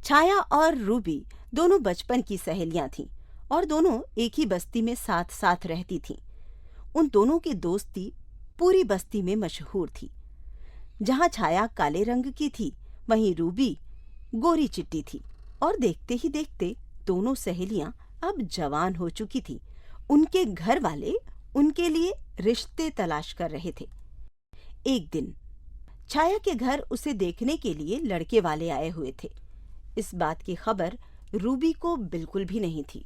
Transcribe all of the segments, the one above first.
छाया और रूबी दोनों बचपन की सहेलियां थीं और दोनों एक ही बस्ती में साथ साथ रहती थीं। उन दोनों की दोस्ती पूरी बस्ती में मशहूर थी। जहां छाया काले रंग की थी, वहीं रूबी गोरी चिट्टी थी। और देखते ही देखते दोनों सहेलियां अब जवान हो चुकी थीं। उनके घर वाले उनके लिए रिश्ते तलाश कर रहे थे। एक दिन छाया के घर उसे देखने के लिए लड़के वाले आए हुए थे। इस बात की खबर रूबी को बिल्कुल भी नहीं थी।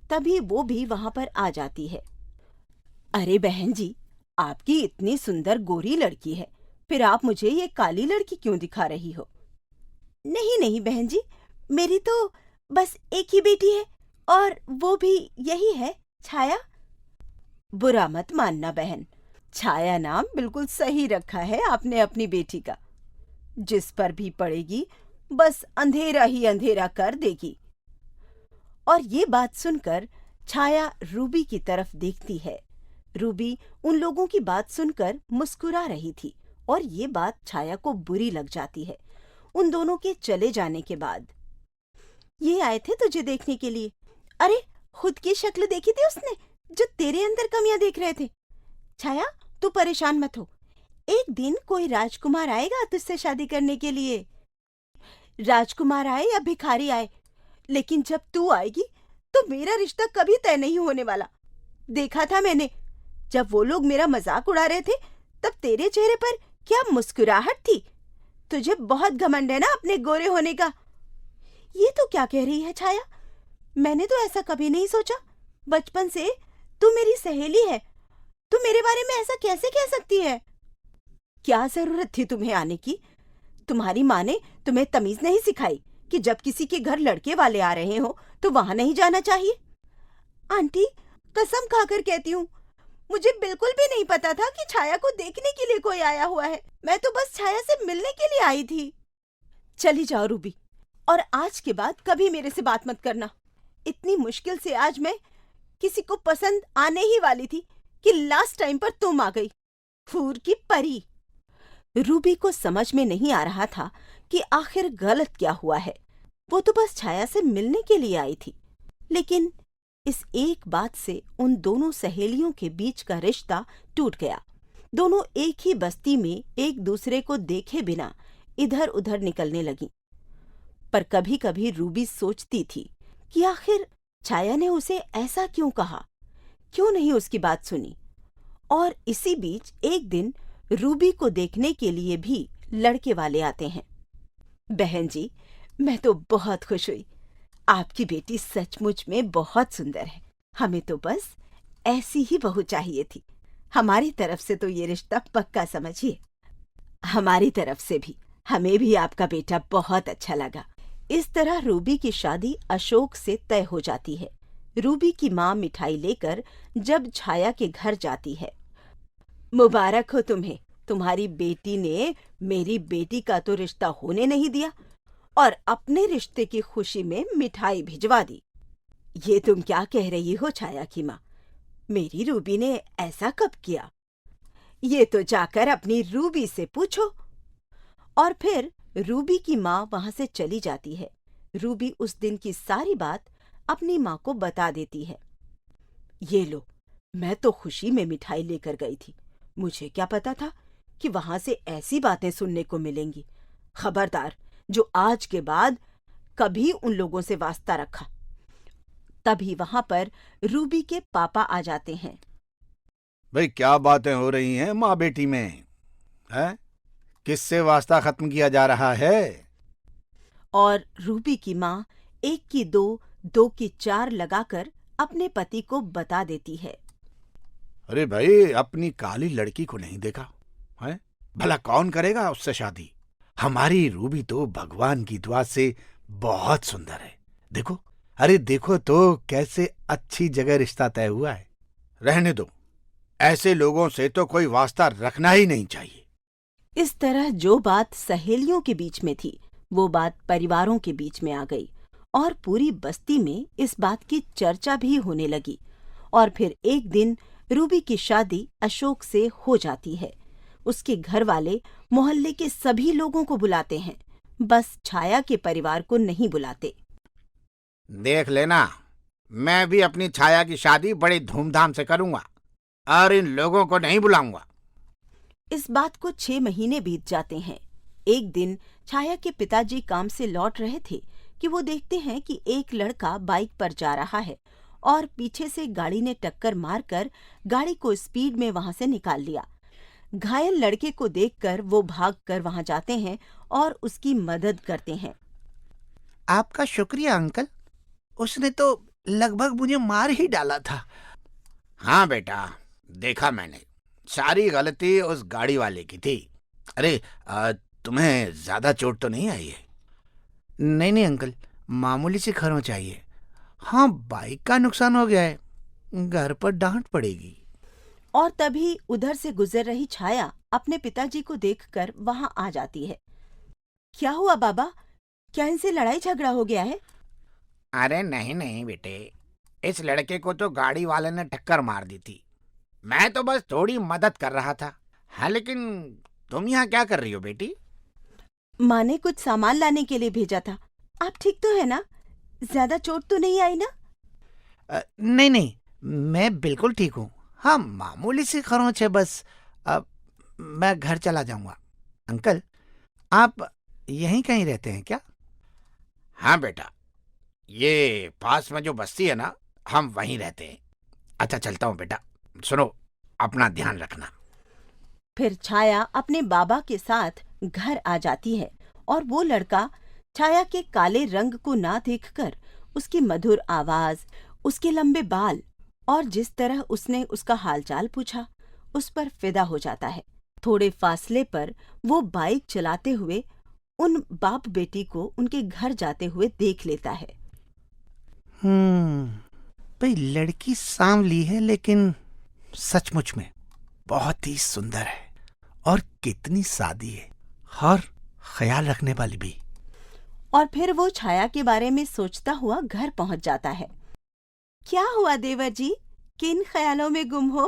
तभी वो भी वहां पर आ जाती है। अरे बहन जी, आपकी इतनी सुंदर गोरी लड़की है, फिर आप मुझे ये काली लड़की क्यों दिखा रही हो? नहीं नहीं बहन जी, मेरी तो बस एक ही बेटी है और वो भी यही है, छाया। बुरा मत मानना बहन, छाया नाम बिल्कुल सही रखा है आपने अपनी बेटी का। जिस पर भी पड़ेगी बस अंधेरा ही अंधेरा कर देगी। और ये बात सुनकर छाया रूबी की तरफ देखती है। रूबी उन लोगों की बात सुनकर मुस्कुरा रही थी और ये बात छाया को बुरी लग जाती है। उन दोनों के चले जाने के बाद ये आए थे तुझे देखने के लिए। अरे, खुद की शक्ल देखी थी उसने जो तेरे अंदर कमियां देख रहे थे। छाया, तू परेशान मत हो, एक दिन कोई राजकुमार आएगा तुझसे शादी करने के लिए। राजकुमार आए या भिखारी आए, लेकिन जब तू आएगी तो मेरा रिश्ता कभी तय नहीं होने वाला। देखा था मैंने, जब वो लोग मेरा मजाक उड़ा रहे थे तब तेरे चेहरे पर क्या मुस्कुराहट थी। तुझे बहुत घमंड है ना अपने गोरे होने का। ये तो क्या कह रही है छाया? मैंने तो ऐसा कभी नहीं सोचा। बचपन से तू मेरी सहेली है, तू मेरे बारे में ऐसा कैसे कह सकती है? क्या जरूरत थी तुम्हें आने की? तुम्हारी माँ ने तुम्हें तमीज नहीं सिखाई कि जब किसी के घर लड़के वाले आ रहे हो तो वहां नहीं जाना चाहिए? आंटी, कसम खाकर कहती हूँ, मुझे बिल्कुल भी नहीं पता था कि छाया को देखने के लिए कोई आया हुआ है। मैं तो बस छाया से मिलने के लिए आई थी। चली जाओ रूबी, और आज के बाद कभी मेरे से बात मत करना। इतनी मुश्किल से आज मैं किसी को पसंद आने ही वाली थी कि लास्ट टाइम पर तुम आ गई, हूर की परी। रूबी को समझ में नहीं आ रहा था कि आखिर गलत क्या हुआ है। वो तो बस छाया से मिलने के लिए आई थी, लेकिन इस एक बात से उन दोनों सहेलियों के बीच का रिश्ता टूट गया। दोनों एक ही बस्ती में एक दूसरे को देखे बिना इधर उधर निकलने लगीं। पर कभी कभी रूबी सोचती थी कि आखिर छाया ने उसे ऐसा क्यों कहा, क्यों नहीं उसकी बात सुनी। और इसी बीच एक दिन रूबी को देखने के लिए भी लड़के वाले आते हैं। बहन जी, मैं तो बहुत खुश हुई। आपकी बेटी सचमुच में बहुत सुंदर है। हमें तो बस ऐसी ही बहू चाहिए थी। हमारी तरफ से तो ये रिश्ता पक्का समझिए। हमारी तरफ से भी, हमें भी आपका बेटा बहुत अच्छा लगा। इस तरह रूबी की शादी अशोक से तय हो जाती है। रूबी की माँ मिठाई लेकर जब छाया के घर जाती है। मुबारक हो तुम्हें, तुम्हारी बेटी ने मेरी बेटी का तो रिश्ता होने नहीं दिया और अपने रिश्ते की खुशी में मिठाई भिजवा दी। ये तुम क्या कह रही हो छाया की माँ? मेरी रूबी ने ऐसा कब किया? ये तो जाकर अपनी रूबी से पूछो। और फिर रूबी की माँ वहां से चली जाती है। रूबी उस दिन की सारी बात अपनी माँ को बता देती है। ये लो, मैं तो खुशी में मिठाई लेकर गई थी। मुझे क्या पता था कि वहां से ऐसी बातें सुनने को मिलेंगी। खबरदार, जो आज के बाद कभी उन लोगों से वास्ता रखा। तभी वहां पर रूबी के पापा आ जाते हैं। भाई, क्या बातें हो रही हैं माँ बेटी में? है किससे वास्ता खत्म किया जा रहा है? और रूबी की माँ एक की दो, दो की चार लगाकर अपने पति को बता देती है। अरे भाई, अपनी काली लड़की को नहीं देखा है? भला कौन करेगा उससे शादी? हमारी रूबी तो भगवान की दुआ से बहुत सुंदर है। देखो, अरे देखो तो कैसे अच्छी जगह रिश्ता तय हुआ है। रहने दो, ऐसे लोगों से तो कोई वास्ता रखना ही नहीं चाहिए। इस तरह जो बात सहेलियों के बीच में थी, वो बात परिवारों के बीच में आ गई और पूरी बस्ती में इस बात की चर्चा भी होने लगी। और फिर एक दिन रूबी की शादी अशोक से हो जाती है। उसके घर वाले मोहल्ले के सभी लोगों को बुलाते हैं। बस छाया के परिवार को नहीं बुलाते। देख लेना, मैं भी अपनी छाया की शादी बड़े धूमधाम से करूंगा और इन लोगों को नहीं बुलाऊंगा। इस बात को 6 महीने बीत जाते हैं। एक दिन छाया के पिताजी काम से लौट रहे थे कि वो देखते हैं कि एक लड़का बाइक पर जा रहा है और पीछे से गाड़ी ने टक्कर मारकर गाड़ी को स्पीड में वहां से निकाल लिया। घायल लड़के को देखकर वो भागकर वहां जाते हैं और उसकी मदद करते हैं। आपका शुक्रिया अंकल, उसने तो लगभग मुझे मार ही डाला था। हाँ बेटा, देखा मैंने, सारी गलती उस गाड़ी वाले की थी। अरे तुम्हें ज्यादा चोट तो नहीं आई है? नहीं नहीं अंकल, मामूली सी खरोंच आई है। हाँ, बाइक का नुकसान हो गया है, घर पर डांट पड़ेगी। और तभी उधर से गुजर रही छाया अपने पिताजी को देखकर वहां आ जाती है। क्या हुआ बाबा, क्या इनसे लड़ाई झगड़ा हो गया है? अरे नहीं नहीं बेटे, इस लड़के को तो गाड़ी वाले ने टक्कर मार दी थी। मैं तो बस थोड़ी मदद कर रहा था। हाँ, लेकिन तुम यहाँ क्या कर रही हो बेटी? माँ ने कुछ सामान लाने के लिए भेजा था। आप ठीक तो है ना? ज्यादा चोट तो नहीं आई ना? नहीं नहीं, मैं बिल्कुल ठीक हूँ। हाँ, मामूली सी खरोंच है बस। अब मैं घर चला जाऊंगा। अंकल, आप यहीं कहीं रहते हैं क्या? हाँ बेटा, ये पास में जो बस्ती है ना, हम वहीं रहते हैं। अच्छा, चलता हूँ बेटा। सुनो, अपना ध्यान रखना। फिर छाया अपने बाबा के साथ घर आ जाती है और वो लड़का छाया के काले रंग को ना देखकर उसकी मधुर आवाज, उसके लंबे बाल और जिस तरह उसने उसका हालचाल पूछा, उस पर फिदा हो जाता है। थोड़े फासले पर वो बाइक चलाते हुए उन बाप बेटी को उनके घर जाते हुए देख लेता है। भाई, लड़की सांवली है लेकिन सचमुच में बहुत ही सुंदर है और कितनी सादी है और ख्याल रखने वाली भी। और फिर वो छाया के बारे में सोचता हुआ घर पहुंच जाता है। क्या हुआ देवर जी, किन ख्यालों में गुम हो?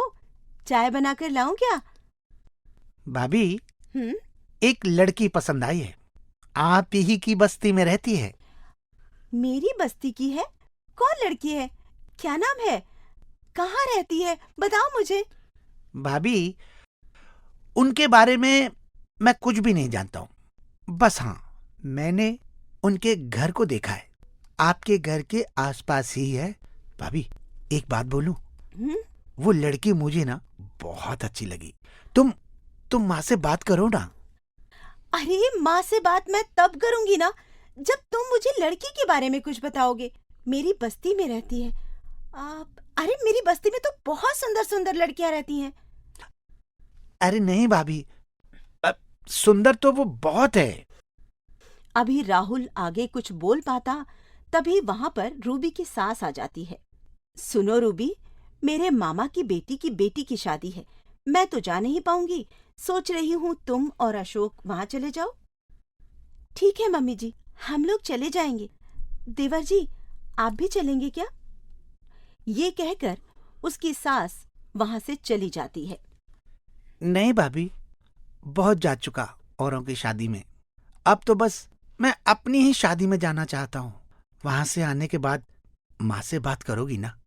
चाय बनाकर लाऊं क्या? भाभी, एक लड़की पसंद आई है, आप ही की बस्ती में रहती है। मेरी बस्ती की है? कौन लड़की है? क्या नाम है? कहाँ रहती है? बताओ मुझे। भाभी, उनके बारे में मैं कुछ भी नहीं जानता हूँ। बस हाँ, मैंने उनके घर को देखा है, आपके घर के आसपास ही है। भाभी, एक बात बोलूं? वो लड़की मुझे ना बहुत अच्छी लगी। तुम माँ से बात करो ना। अरे, माँ से बात मैं तब करूंगी ना जब तुम मुझे लड़की के बारे में कुछ बताओगे। मेरी बस्ती में रहती है आप? अरे, मेरी बस्ती में तो बहुत सुंदर सुंदर लड़कियां रहती हैं। अरे नहीं भाभी, सुंदर तो वो बहुत है। अभी राहुल आगे कुछ बोल पाता तभी वहां पर रूबी की सास आ जाती है। सुनो रूबी, मेरे मामा की बेटी की शादी है, मैं तो जा नहीं पाऊंगी। सोच रही हूँ तुम और अशोक वहां चले जाओ। ठीक है मम्मी जी, हम लोग चले जाएंगे। देवर जी, आप भी चलेंगे क्या? ये कहकर उसकी सास वहां से चली जाती है। नहीं भाभी, बहुत जा चुका औरों की शादी में। अब तो बस मैं अपनी ही शादी में जाना चाहता हूँ। वहां से आने के बाद माँ से बात करोगी ना?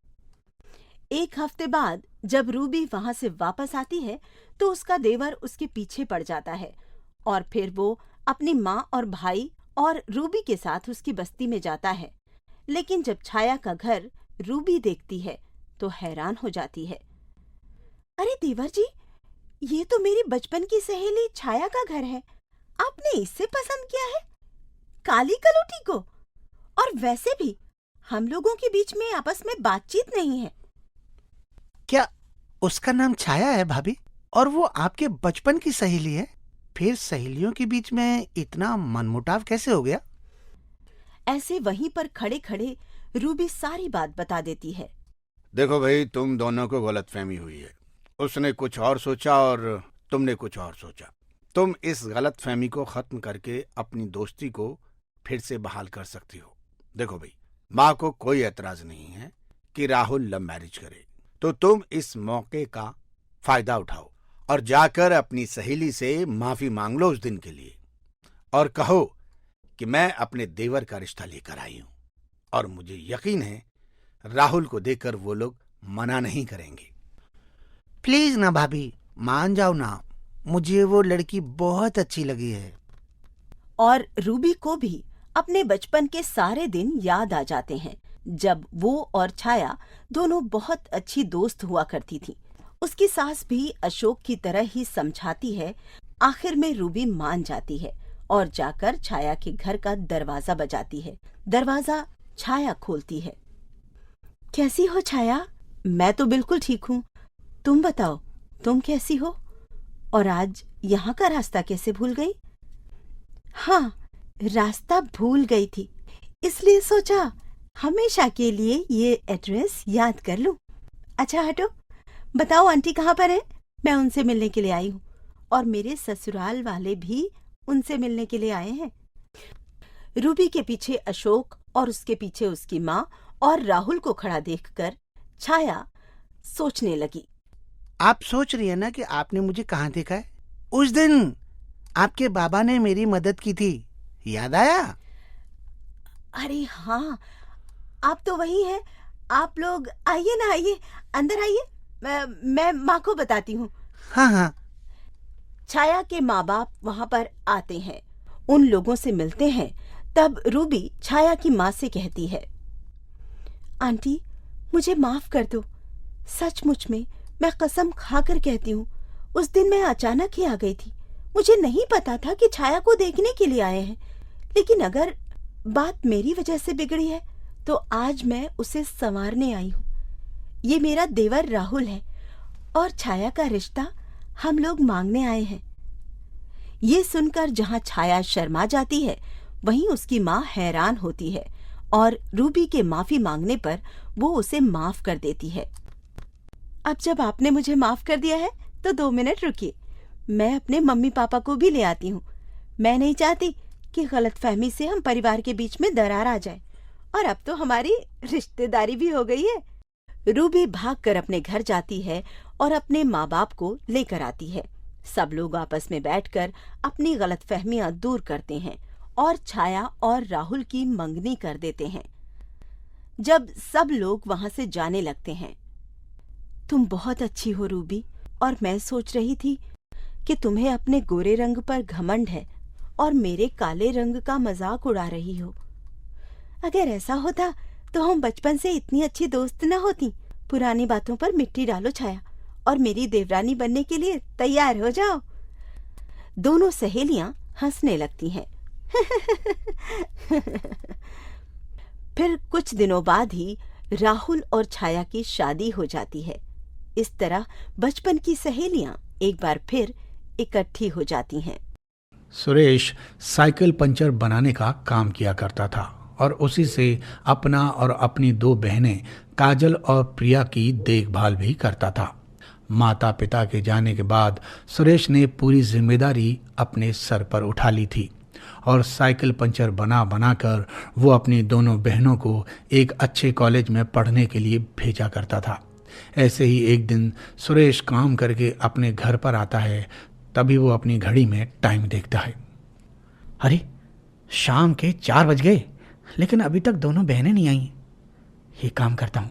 एक हफ्ते बाद जब रूबी वहां से वापस आती है तो उसका देवर उसके पीछे पड़ जाता है और फिर वो अपनी माँ और भाई और रूबी के साथ उसकी बस्ती में जाता है। लेकिन जब छाया का घर रूबी देखती है तो हैरान हो जाती है। अरे देवर जी, ये तो मेरी बचपन की सहेली छाया का घर है। आपने इससे पसंद किया है? काली कलूटी को? और वैसे भी हम लोगों के बीच में आपस में बातचीत नहीं है। क्या उसका नाम छाया है भाभी? और वो आपके बचपन की सहेली है? फिर सहेलियों के बीच में इतना मनमुटाव कैसे हो गया? ऐसे वहीं पर खड़े खड़े रूबी सारी बात बता देती है। देखो भाई, तुम दोनों को गलतफहमी हुई है। उसने कुछ और सोचा और तुमने कुछ और सोचा। तुम इस गलतफहमी को खत्म करके अपनी दोस्ती को फिर से बहाल कर सकती हो। देखो भाई, माँ को कोई एतराज नहीं है कि राहुल लव मैरिज करे, तो तुम इस मौके का फायदा उठाओ और जाकर अपनी सहेली से माफी मांग लो उस दिन के लिए और कहो कि मैं अपने देवर का रिश्ता लेकर आई हूं और मुझे यकीन है राहुल को देखकर वो लोग मना नहीं करेंगे। प्लीज ना भाभी, मान जाओ ना, मुझे वो लड़की बहुत अच्छी लगी है। और रूबी को भी अपने बचपन के सारे दिन याद आ जाते हैं जब वो और छाया दोनों बहुत अच्छी दोस्त हुआ करती थी। उसकी सास भी अशोक की तरह ही समझाती है। आखिर में रूबी मान जाती है और जाकर छाया के घर का दरवाजा बजाती है। दरवाजा छाया खोलती है। कैसी हो छाया? मैं तो बिल्कुल ठीक हूँ। तुम बताओ, तुम कैसी हो? और आज यहाँ का रास्ता कैसे भूल गई? हाँ, रास्ता भूल गई थी, इसलिए सोचा हमेशा के लिए ये एड्रेस याद कर लूं। अच्छा हटो, बताओ आंटी कहाँ पर है? मैं उनसे मिलने के लिए आई हूँ और मेरे ससुराल वाले भी उनसे मिलने के लिए आए हैं। रूबी के पीछे अशोक और उसके पीछे उसकी माँ और राहुल को खड़ा देखकर छाया सोचने लगी। आप सोच रही है ना कि आपने मुझे कहाँ देखा है? उस दिन आपके बाबा ने मेरी मदद की थी, याद आया? अरे हाँ, आप तो वही हैं। आप लोग आइए ना, आइए, अंदर आइए। मैं माँ को बताती हूँ। हाँ हाँ। छाया के माँ बाप वहाँ पर आते हैं, उन लोगों से मिलते हैं। तब रूबी छाया की माँ से कहती है, आंटी मुझे माफ कर दो। सचमुच में मैं कसम खाकर कहती हूँ, उस दिन मैं अचानक ही आ गई थी। मुझे नहीं पता था कि छाया को देखने के लिए आए हैं। लेकिन अगर बात मेरी वजह से बिगड़ी है तो आज मैं उसे संवारने आई हूँ। ये मेरा देवर राहुल है और छाया का रिश्ता हम लोग मांगने आए हैं। ये सुनकर जहाँ छाया शर्मा जाती है, वहीं उसकी माँ हैरान होती है और रूबी के माफी मांगने पर वो उसे माफ कर देती है। अब जब आपने मुझे माफ कर दिया है तो 2 मिनट रुकिए, मैं अपने मम्मी पापा को भी ले आती हूँ। मैं नहीं चाहती कि गलतफहमी से हम परिवार के बीच में दरार आ जाए। और अब तो हमारी रिश्तेदारी भी हो गई है। रूबी भागकर अपने घर जाती है और अपने माँ बाप को लेकर आती है। सब लोग आपस में बैठकर अपनी गलतफहमियां दूर करते हैं और छाया और राहुल की मंगनी कर देते हैं। जब सब लोग वहां से जाने लगते हैं, तुम बहुत अच्छी हो रूबी, और मैं सोच रही थी कि तुम्हें अपने गोरे रंग पर घमंड है और मेरे काले रंग का मजाक उड़ा रही हो। अगर ऐसा होता तो हम बचपन से इतनी अच्छी दोस्त न होती। पुरानी बातों पर मिट्टी डालो छाया और मेरी देवरानी बनने के लिए तैयार हो जाओ। दोनों सहेलियां हंसने लगती हैं। फिर कुछ दिनों बाद ही राहुल और छाया की शादी हो जाती है। इस तरह बचपन की सहेलियां एक बार फिर इकट्ठी हो जाती हैं। सुरेश साइकिल पंचर बनाने का काम किया करता था और उसी से अपना और अपनी 2 बहनें काजल और प्रिया की देखभाल भी करता था। माता पिता के जाने के बाद सुरेश ने पूरी जिम्मेदारी अपने सर पर उठा ली थी और साइकिल पंचर बना बनाकर वो अपनी दोनों बहनों को एक अच्छे कॉलेज में पढ़ने के लिए भेजा करता था। ऐसे ही एक दिन सुरेश काम करके अपने घर पर आता है, तभी वो अपनी घड़ी में टाइम देखता है। अरे शाम के 4 बज गए, लेकिन अभी तक दोनों बहनें नहीं आई। ये काम करता हूँ,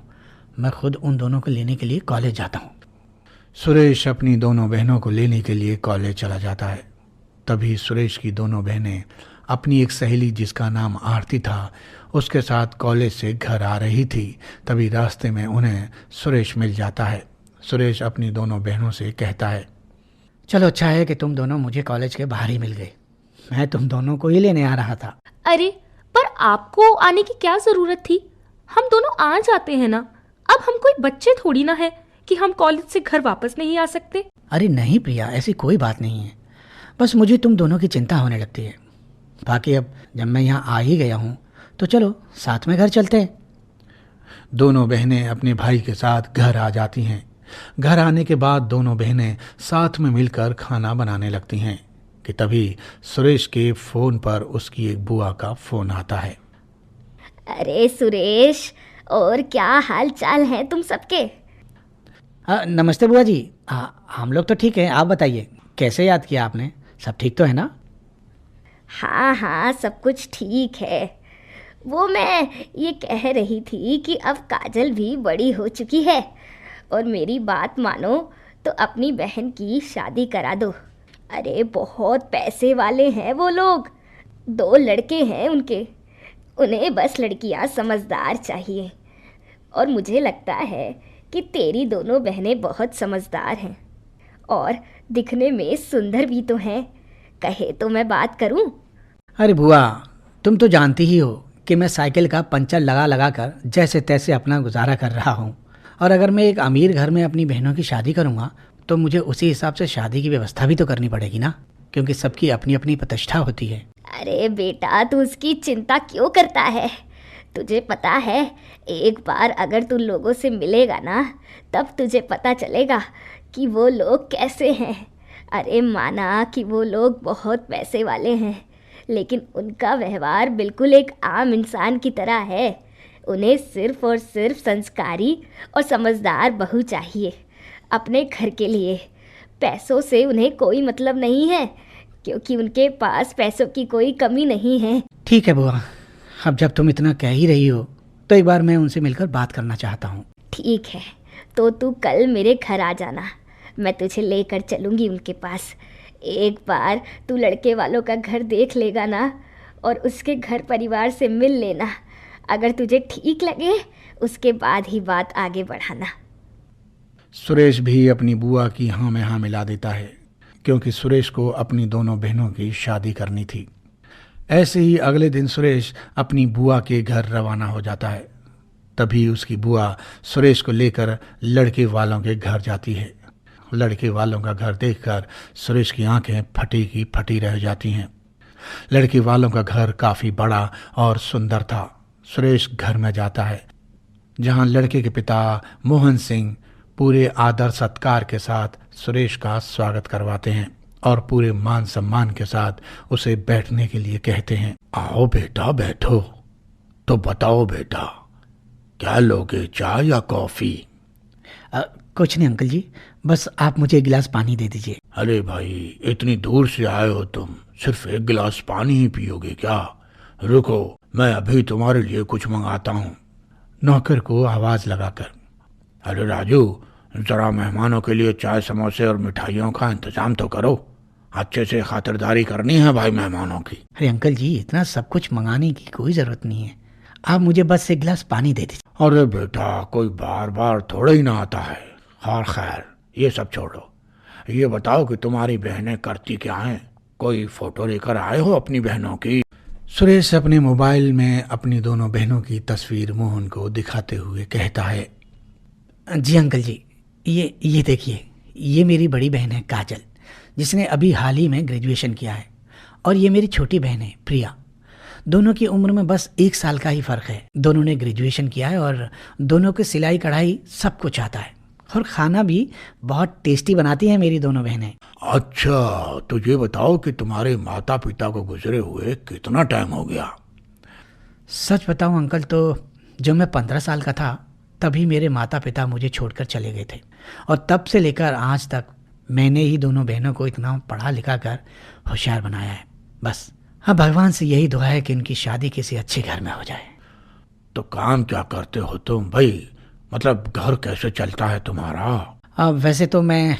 मैं खुद उन दोनों को लेने के लिए कॉलेज जाता हूँ। सुरेश अपनी दोनों बहनों को लेने के लिए कॉलेज चला जाता है। तभी सुरेश की दोनों बहनें अपनी एक सहेली जिसका नाम आरती था उसके साथ कॉलेज से घर आ रही थी। तभी रास्ते में उन्हें सुरेश मिल जाता है। सुरेश अपनी दोनों बहनों से कहता है, चलो अच्छा है कि तुम दोनों मुझे कॉलेज के बाहर ही मिल गए। मैं तुम दोनों को ही लेने आ रहा था। अरे पर आपको आने की क्या जरूरत थी? हम दोनों आ जाते हैं ना। अब हम कोई बच्चे थोड़ी ना है कि हम कॉलेज से घर वापस नहीं आ सकते। अरे नहीं प्रिया, ऐसी कोई बात नहीं है। बस मुझे तुम दोनों की चिंता होने लगती है। बाकी अब जब मैं यहाँ आ ही गया हूँ तो चलो साथ में घर चलते हैं। दोनों बहनें अपने भाई के साथ घर आ जाती हैं। घर आने के बाद दोनों बहनें साथ में मिलकर खाना बनाने लगती हैं कि तभी सुरेश के फ़ोन पर उसकी एक बुआ का फ़ोन आता है। अरे सुरेश, और क्या हाल चाल है तुम सबके? नमस्ते बुआ जी। हम लोग तो ठीक हैं, आप बताइए कैसे याद किया आपने? सब ठीक तो है ना? हाँ हाँ, सब कुछ ठीक है। वो मैं ये कह रही थी कि अब काजल भी बड़ी हो चुकी है और मेरी बात मानो तो अपनी बहन की शादी करा दो। अरे बहुत पैसे वाले हैं वो लोग, 2 लड़के हैं उनके। उन्हें बस लड़कियां समझदार चाहिए। और मुझे लगता है कि तेरी दोनों बहनें बहुत समझदार हैं और दिखने में सुंदर भी तो हैं। कहे तो मैं बात करूं? अरे बुआ, तुम तो जानती ही हो कि मैं साइकिल का पंचर लगा लगा कर जैसे तैसे अपना गुजारा कर रहा हूँ। और अगर मैं एक अमीर घर में अपनी बहनों की शादी करूँगा तो मुझे उसी हिसाब से शादी की व्यवस्था भी तो करनी पड़ेगी ना, क्योंकि सबकी अपनी अपनी प्रतिष्ठा होती है। अरे बेटा, तू उसकी चिंता क्यों करता है? तुझे पता है, एक बार अगर तू लोगों से मिलेगा ना, तब तुझे पता चलेगा कि वो लोग कैसे हैं। अरे माना कि वो लोग बहुत पैसे वाले हैं, लेकिन उनका व्यवहार बिल्कुल एक आम इंसान की तरह है। उन्हें सिर्फ और सिर्फ संस्कारी और समझदार बहू चाहिए अपने घर के लिए। पैसों से उन्हें कोई मतलब नहीं है, क्योंकि उनके पास पैसों की कोई कमी नहीं है। ठीक है बुआ, अब जब तुम इतना कह ही रही हो तो एक बार मैं उनसे मिलकर बात करना चाहता हूँ। ठीक है, तो तू कल मेरे घर आ जाना, मैं तुझे लेकर चलूँगी उनके पास। एक बार तू लड़के वालों का घर देख लेगा ना और उसके घर परिवार से मिल लेना। अगर तुझे ठीक लगे उसके बाद ही बात आगे बढ़ाना। सुरेश भी अपनी बुआ की हाँ में हाँ मिला देता है, क्योंकि सुरेश को अपनी दोनों बहनों की शादी करनी थी। ऐसे ही अगले दिन सुरेश अपनी बुआ के घर रवाना हो जाता है। तभी उसकी बुआ सुरेश को लेकर लड़के वालों के घर जाती है। लड़के वालों का घर देखकर सुरेश की आंखें फटी की फटी रह जाती हैं। लड़के वालों का घर काफ़ी बड़ा और सुंदर था। सुरेश घर में जाता है, जहां लड़के के पिता मोहन सिंह पूरे आदर सत्कार के साथ सुरेश का स्वागत करवाते हैं और पूरे मान सम्मान के साथ उसे बैठने के लिए कहते हैं। आओ बेटा बैठो। तो बताओ बेटा, क्या लोगे, चाय या कॉफ़ी? कुछ नहीं अंकल जी, बस आप मुझे 1 गिलास पानी दे दीजिए। अरे भाई, इतनी दूर से आए हो तुम, सिर्फ 1 गिलास पानी ही पियोगे क्या? रुको, मैं अभी तुम्हारे लिए कुछ मंगाता हूँ। नौकर को आवाज़ लगाकर। अरे राजू, जरा मेहमानों के लिए चाय, समोसे और मिठाइयों का इंतजाम तो करो। अच्छे से खातिरदारी करनी है भाई मेहमानों की। अरे अंकल जी, इतना सब कुछ मंगाने की कोई ज़रूरत नहीं है, आप मुझे बस 1 गिलास पानी दे दीजिए। अरे बेटा, कोई बार बार थोड़ा ही ना आता है। और खैर, ये सब छोड़ो, ये बताओ कि तुम्हारी बहनें करती क्या हैं? कोई फोटो लेकर आए हो अपनी बहनों की? सुरेश अपने मोबाइल में अपनी दोनों बहनों की तस्वीर मोहन को दिखाते हुए कहता है। जी अंकल जी, ये देखिए, ये मेरी बड़ी बहन है काजल, जिसने अभी हाल ही में ग्रेजुएशन किया है। और ये मेरी छोटी बहन है प्रिया। दोनों की उम्र में बस 1 साल का ही फ़र्क है। दोनों ने ग्रेजुएशन किया है और दोनों को सिलाई कढ़ाई सब कुछ आता है और खाना भी बहुत टेस्टी बनाती हैं मेरी दोनों बहनें। अच्छा, तो ये बताओ कि तुम्हारे माता पिता को गुजरे हुए कितना टाइम हो गया? सच बताऊं अंकल, तो जब मैं 15 साल का था तभी मेरे माता पिता मुझे छोड़कर चले गए थे, और तब से लेकर आज तक मैंने ही दोनों बहनों को इतना पढ़ा लिखा कर होशियार बनाया है। बस हाँ, भगवान से यही दुआ है कि उनकी शादी किसी अच्छे घर में हो जाए। तो काम क्या करते हो तुम भाई? मतलब घर कैसे चलता है तुम्हारा? वैसे तो मैं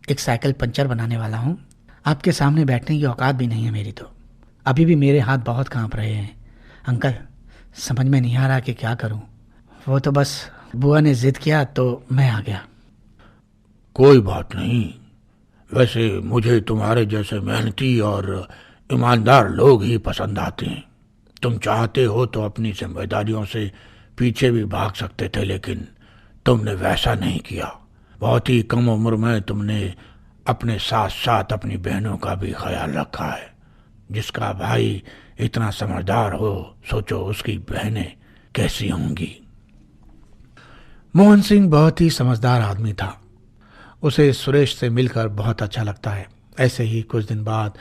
एक साइकिल पंचर बनाने वाला हूँ। आपके सामने बैठने की औकात भी नहीं है मेरी, तो अभी भी मेरे हाथ बहुत कांप रहे हैं अंकल। समझ में नहीं आ रहा कि क्या करूँ। वो तो बस बुआ ने जिद किया तो मैं आ गया। कोई बात नहीं, वैसे मुझे तुम्हारे जैसे मेहनती और ईमानदार लोग ही पसंद आते हैं। तुम चाहते हो तो अपनी जिम्मेदारियों से पीछे भी भाग सकते थे, लेकिन तुमने वैसा नहीं किया। बहुत ही कम उम्र में तुमने अपने साथ साथ अपनी बहनों का भी ख्याल रखा है। जिसका भाई इतना समझदार हो, सोचो उसकी बहनें कैसी होंगी। मोहन सिंह बहुत ही समझदार आदमी था। उसे सुरेश से मिलकर बहुत अच्छा लगता है। ऐसे ही कुछ दिन बाद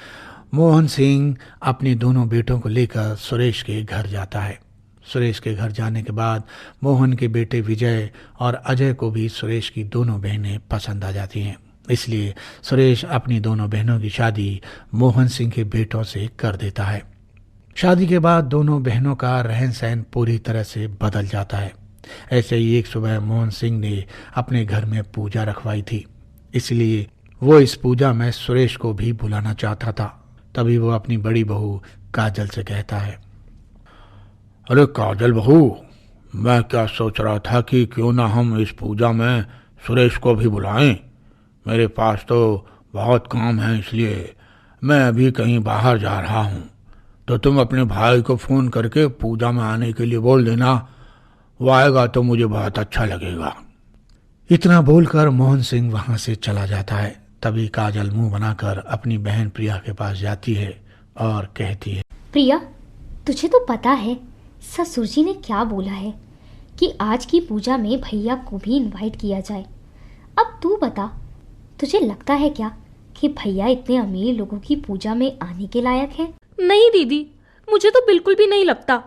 मोहन सिंह अपनी दोनों बेटों को लेकर सुरेश के घर जाता है। सुरेश के घर जाने के बाद मोहन के बेटे विजय और अजय को भी सुरेश की दोनों बहनें पसंद आ जाती हैं। इसलिए सुरेश अपनी दोनों बहनों की शादी मोहन सिंह के बेटों से कर देता है। शादी के बाद दोनों बहनों का रहन सहन पूरी तरह से बदल जाता है। ऐसे ही एक सुबह मोहन सिंह ने अपने घर में पूजा रखवाई थी, इसलिए वो इस पूजा में सुरेश को भी बुलाना चाहता था। तभी वो अपनी बड़ी बहू काजल से कहता है, अरे काजल बहू, मैं क्या सोच रहा था कि क्यों ना हम इस पूजा में सुरेश को भी बुलाएं। मेरे पास तो बहुत काम है, इसलिए मैं अभी कहीं बाहर जा रहा हूँ। तो तुम अपने भाई को फ़ोन करके पूजा में आने के लिए बोल देना, वो आएगा तो मुझे बहुत अच्छा लगेगा। इतना बोलकर मोहन सिंह वहां से चला जाता है। तभी काजल मुंह बनाकर अपनी बहन प्रिया के पास जाती है और कहती है, प्रिया, तुझे तो पता है ससुर जी ने क्या बोला है कि आज की पूजा में भैया को भी इनवाइट किया जाए। अब तू बता, तुझे लगता है क्या कि भैया इतने अमीर लोगों की पूजा में आने के लायक है? नहीं दीदी, मुझे तो बिल्कुल भी नहीं लगता।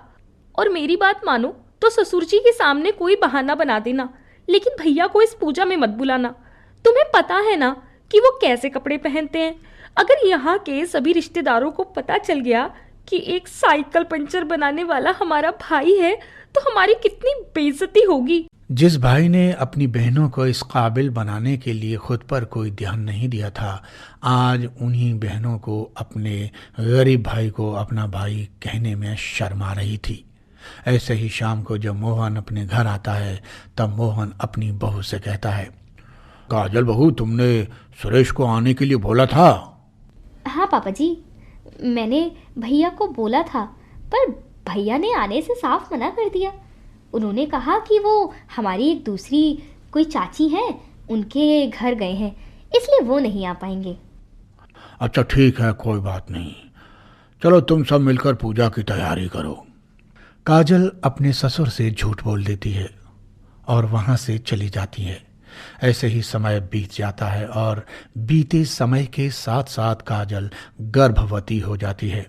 और मेरी बात मानो तो ससुर जी के सामने कोई बहाना बना देना, लेकिन भैया को इस पूजा में मत बुलाना। तुम्हें पता है ना कि वो कैसे कपड़े पहनते हैं। अगर यहाँ के सभी रिश्तेदारों को पता चल गया कि एक साइकिल पंचर बनाने वाला हमारा भाई है तो हमारी कितनी बेइज्जती होगी। जिस भाई ने अपनी बहनों को इस काबिल बनाने के लिए खुद पर कोई ध्यान नहीं दिया था, आज उन्हीं बहनों को अपने गरीब भाई को अपना भाई कहने में शर्म आ रही थी। ऐसे ही शाम को जब मोहन अपने घर आता है, तब मोहन अपनी बहू से कहता है, काजल बहू, तुमने सुरेश को आने के लिए बोला था? हाँ पापा जी, मैंने भैया को बोला था, पर भैया ने आने से साफ मना कर दिया। उन्होंने कहा कि वो हमारी एक दूसरी कोई चाची हैं, उनके घर गए हैं, इसलिए वो नहीं आ पाएंगे। अच्छा ठीक है, कोई बात नहीं। चलो तुम सब मिलकर पूजा की तैयारी करो। काजल अपने ससुर से झूठ बोल देती है और वहां से चली जाती है। ऐसे ही समय बीत जाता है और बीते समय के साथ साथ काजल गर्भवती हो जाती है।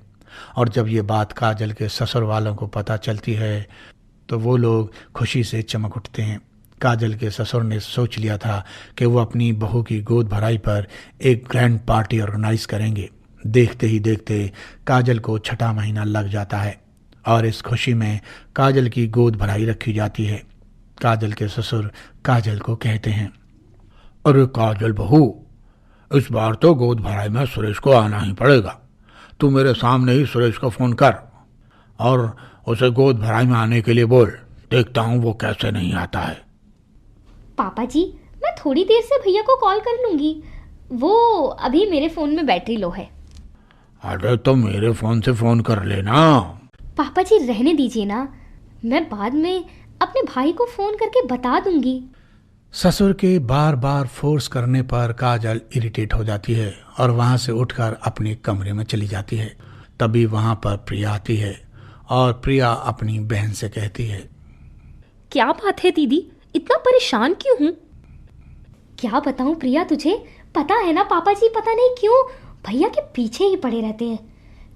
और जब ये बात काजल के ससुर वालों को पता चलती है तो वो लोग खुशी से चमक उठते हैं। काजल के ससुर ने सोच लिया था कि वो अपनी बहू की गोद भराई पर एक ग्रैंड पार्टी ऑर्गेनाइज करेंगे। देखते ही देखते काजल को 6ठा महीना लग जाता है और इस खुशी में काजल की गोद भराई रखी जाती है। काजल के ससुर काजल को कहते हैं, अरे काजल बहू, इस बार तो गोद भराई में सुरेश को आना ही पड़ेगा। तू मेरे सामने ही सुरेश को फ़ोन कर और उसे गोद भराई में आने के लिए बोल। देखता हूँ वो कैसे नहीं आता है। पापा जी, मैं थोड़ी देर से भैया को कॉल कर लूँगी, वो अभी मेरे फ़ोन में बैटरी लो है। अरे तो मेरे फ़ोन से फ़ोन कर लेना। पापा जी रहने दीजिए ना, मैं बाद में अपने भाई को फ़ोन करके बता दूंगी। ससुर के बार बार फोर्स करने पर काजल इरिटेट हो जाती है और वहां से उठकर अपने कमरे में चली जाती है। तभी वहां पर प्रिया आती है और प्रिया अपनी बहन से कहती है, क्या बात है दीदी, इतना परेशान क्यों हूँ? क्या बताऊं प्रिया, तुझे पता है ना पापा जी पता नहीं क्यों भैया के पीछे ही पड़े रहते हैं।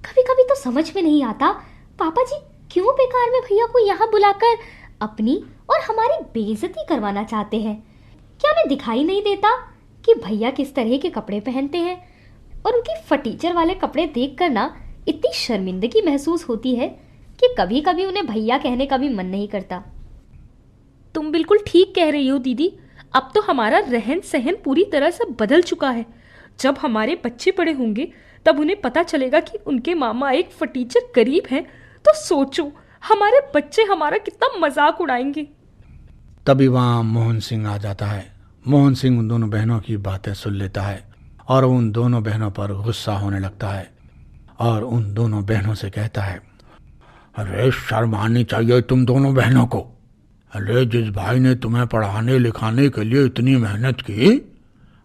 कभी कभी तो समझ में नहीं आता पापा जी क्यों बेकार में भैया को यहाँ बुलाकर अपनी और हमारी बेइज्जती करवाना चाहते हैं। क्या मैं दिखाई नहीं देता कि भैया किस तरह के कपड़े पहनते हैं? और उनकी फटीचर वाले कपड़े देखकर ना इतनी शर्मिंदगी महसूस होती है कि कभी कभी उन्हें भैया कहने का भी मन नहीं करता। तुम बिल्कुल ठीक कह रही हो दीदी, अब तो हमारा रहन सहन पूरी तरह से बदल चुका है। जब हमारे बच्चे बड़े होंगे तब उन्हें पता चलेगा कि उनके मामा एक फटीचर गरीब हैं, तो सोचो हमारे बच्चे हमारा कितना मजाक उड़ाएंगे। तभी वहाँ मोहन सिंह आ जाता है। मोहन सिंह उन दोनों बहनों की बातें सुन लेता है और उन दोनों बहनों पर गुस्सा होने लगता है और उन दोनों बहनों से कहता है, अरे शर्म आनी चाहिए तुम दोनों बहनों को। अरे जिस भाई ने तुम्हें पढ़ाने लिखाने के लिए इतनी मेहनत की,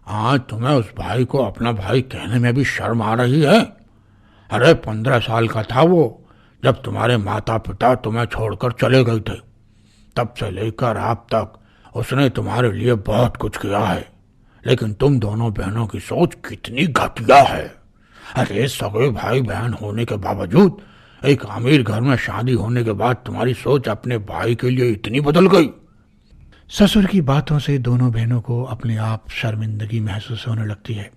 आज तुम्हें उस भाई को अपना भाई कहने में भी शर्म आ रही है। अरे 15 साल का था वो जब तुम्हारे माता पिता तुम्हें छोड़कर चले गए थे। तब से लेकर अब तक उसने तुम्हारे लिए बहुत कुछ किया है, लेकिन तुम दोनों बहनों की सोच कितनी घटिया है। अरे सगे भाई बहन होने के बावजूद एक अमीर घर में शादी होने के बाद तुम्हारी सोच अपने भाई के लिए इतनी बदल गई। ससुर की बातों से दोनों बहनों को अपने आप शर्मिंदगी महसूस होने लगती है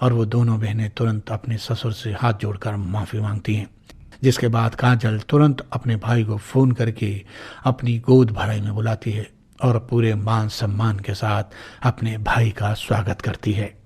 और वो दोनों बहनें तुरंत अपने ससुर से हाथ जोड़कर माफ़ी मांगती हैं। जिसके बाद काजल तुरंत अपने भाई को फ़ोन करके अपनी गोद भराई में बुलाती है और पूरे मान सम्मान के साथ अपने भाई का स्वागत करती है।